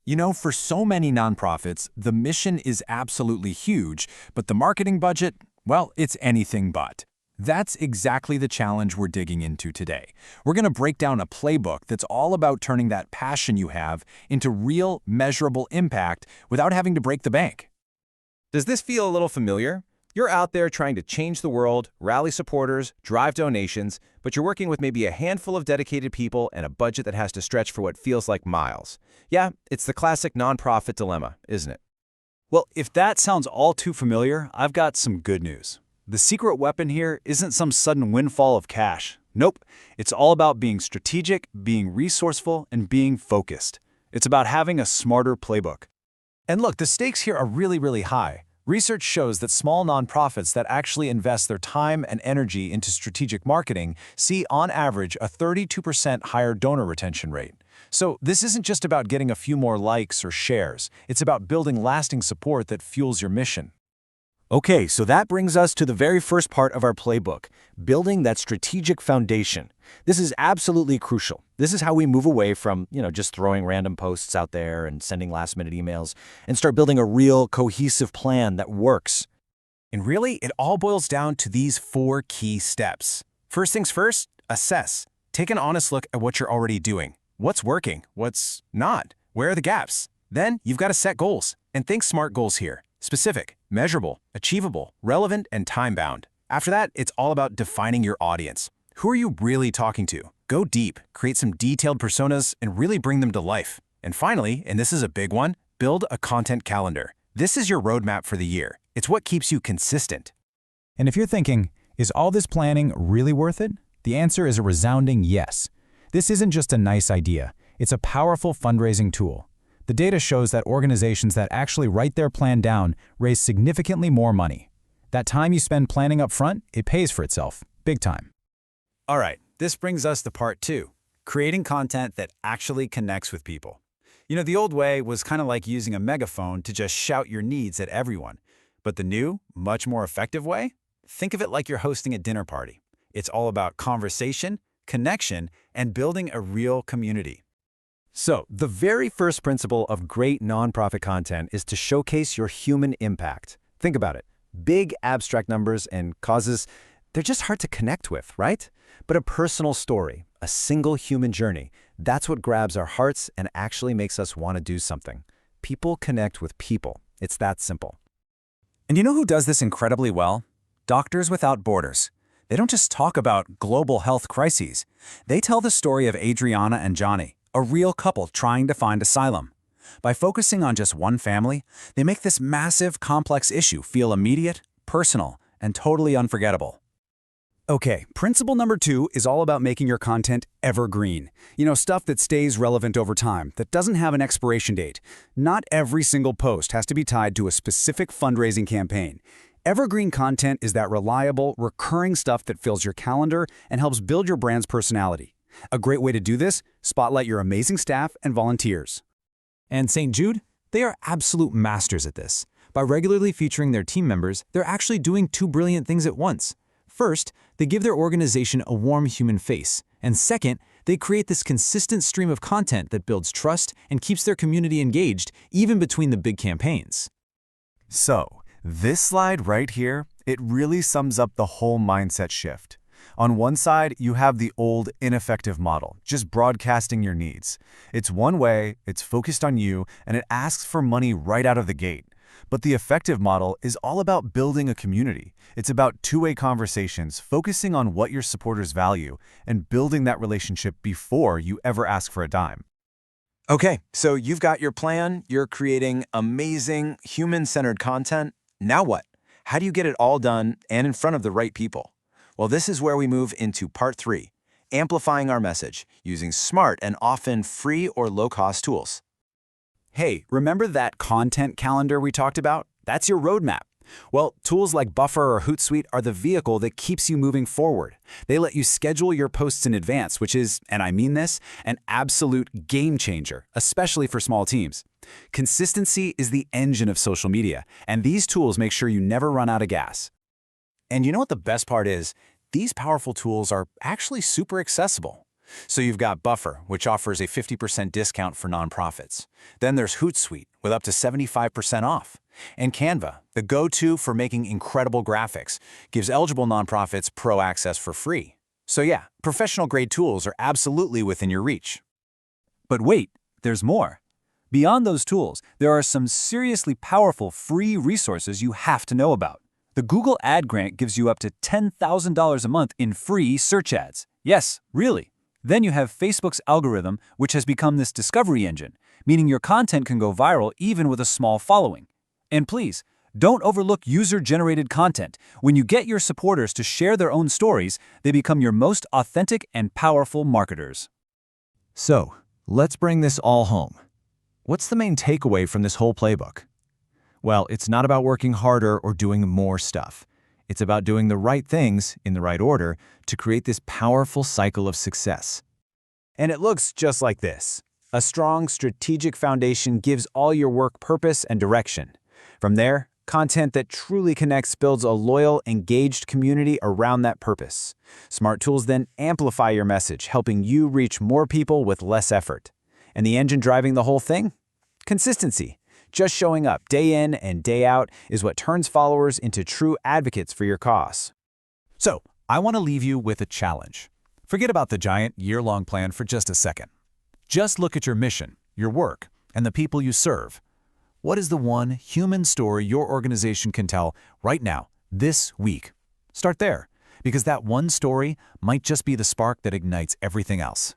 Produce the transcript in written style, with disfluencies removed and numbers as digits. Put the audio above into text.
You know, for so many nonprofits, the mission is absolutely huge, but the marketing budget, well, it's anything but. That's exactly the challenge we're digging into today. We're going to break down a playbook that's all about turning that passion you have into real, measurable impact without having to break the bank. Does this feel a little familiar? You're out there trying to change the world, rally supporters, drive donations, but you're working with maybe a handful of dedicated people and a budget that has to stretch for what feels like miles. Yeah, it's the classic nonprofit dilemma, isn't it? Well, if that sounds all too familiar, I've got some good news. The secret weapon here isn't some sudden windfall of cash. Nope, it's all about being strategic, being resourceful, and being focused. It's about having a smarter playbook. And look, the stakes here are really high. Research shows that small nonprofits that actually invest their time and energy into strategic marketing see, on average, a 32% higher donor retention rate. So this isn't just about getting a few more likes or shares. It's about building lasting support that fuels your mission. Okay, so that brings us to the very first part of our playbook, building that strategic foundation. This is absolutely crucial. This is how we move away from, just throwing random posts out there and sending last-minute emails and start building a real, cohesive plan that works. And really, it all boils down to these 4 key steps. First things first, assess. Take an honest look at what you're already doing. What's working? What's not? Where are the gaps? Then you've got to set goals. And think SMART goals here. Specific, measurable, achievable, relevant, and time-bound. After that, it's all about defining your audience. Who are you really talking to? Go deep, create some detailed personas, and really bring them to life. And finally, and this is a big one, build a content calendar. This is your roadmap for the year. It's what keeps you consistent. And if you're thinking, is all this planning really worth it? The answer is a resounding yes. This isn't just a nice idea. It's a powerful fundraising tool. The data shows that organizations that actually write their plan down raise significantly more money. That time you spend planning up front, it pays for itself, big time. All right, this brings us to part 2, creating content that actually connects with people. The old way was kind of like using a megaphone to just shout your needs at everyone. But the new, much more effective way? Think of it like you're hosting a dinner party. It's all about conversation, connection, and building a real community. So, the very first principle of great nonprofit content is to showcase your human impact. Think about it. Big abstract numbers and causes, they're just hard to connect with, right? But a personal story, a single human journey, that's what grabs our hearts and actually makes us want to do something. People connect with people. It's that simple. And you know who does this incredibly well? Doctors Without Borders. They don't just talk about global health crises. They tell the story of Adriana and Johnny, a real couple trying to find asylum. By focusing on just one family, they make this massive, complex issue feel immediate, personal, and totally unforgettable. Okay, principle number 2 is all about making your content evergreen. Stuff that stays relevant over time, that doesn't have an expiration date. Not every single post has to be tied to a specific fundraising campaign. Evergreen content is that reliable, recurring stuff that fills your calendar and helps build your brand's personality. A great way to do this, spotlight your amazing staff and volunteers. And St. Jude, they are absolute masters at this. By regularly featuring their team members, they're actually doing 2 brilliant things at once. First, they give their organization a warm human face. And second, they create this consistent stream of content that builds trust and keeps their community engaged, even between the big campaigns. So, this slide right here, it really sums up the whole mindset shift. On one side, you have the old, ineffective model, just broadcasting your needs. It's one way, it's focused on you, and it asks for money right out of the gate. But the effective model is all about building a community. It's about two-way conversations, focusing on what your supporters value, and building that relationship before you ever ask for a dime. Okay, so you've got your plan, you're creating amazing, human-centered content. Now what? How do you get it all done and in front of the right people? Well, this is where we move into part 3, amplifying our message using smart and often free or low-cost tools. Hey, remember that content calendar we talked about? That's your roadmap. Well, tools like Buffer or Hootsuite are the vehicle that keeps you moving forward. They let you schedule your posts in advance, which is, and I mean this, an absolute game changer, especially for small teams. Consistency is the engine of social media, and these tools make sure you never run out of gas. And you know what the best part is? These powerful tools are actually super accessible. So you've got Buffer, which offers a 50% discount for nonprofits. Then there's Hootsuite, with up to 75% off. And Canva, the go-to for making incredible graphics, gives eligible nonprofits pro access for free. So yeah, professional-grade tools are absolutely within your reach. But wait, there's more. Beyond those tools, there are some seriously powerful free resources you have to know about. The Google Ad Grant gives you up to $10,000 a month in free search ads. Yes, really. Then you have Facebook's algorithm, which has become this discovery engine, meaning your content can go viral even with a small following. And please, don't overlook user-generated content. When you get your supporters to share their own stories, they become your most authentic and powerful marketers. So, let's bring this all home. What's the main takeaway from this whole playbook? Well, it's not about working harder or doing more stuff. It's about doing the right things in the right order to create this powerful cycle of success. And it looks just like this. A strong strategic foundation gives all your work purpose and direction. From there, content that truly connects builds a loyal, engaged community around that purpose. Smart tools then amplify your message, helping you reach more people with less effort. And the engine driving the whole thing? Consistency. Just showing up day in and day out is what turns followers into true advocates for your cause. So, I want to leave you with a challenge. Forget about the giant year-long plan for just a second. Just look at your mission, your work, and the people you serve. What is the one human story your organization can tell right now, this week? Start there, because that one story might just be the spark that ignites everything else.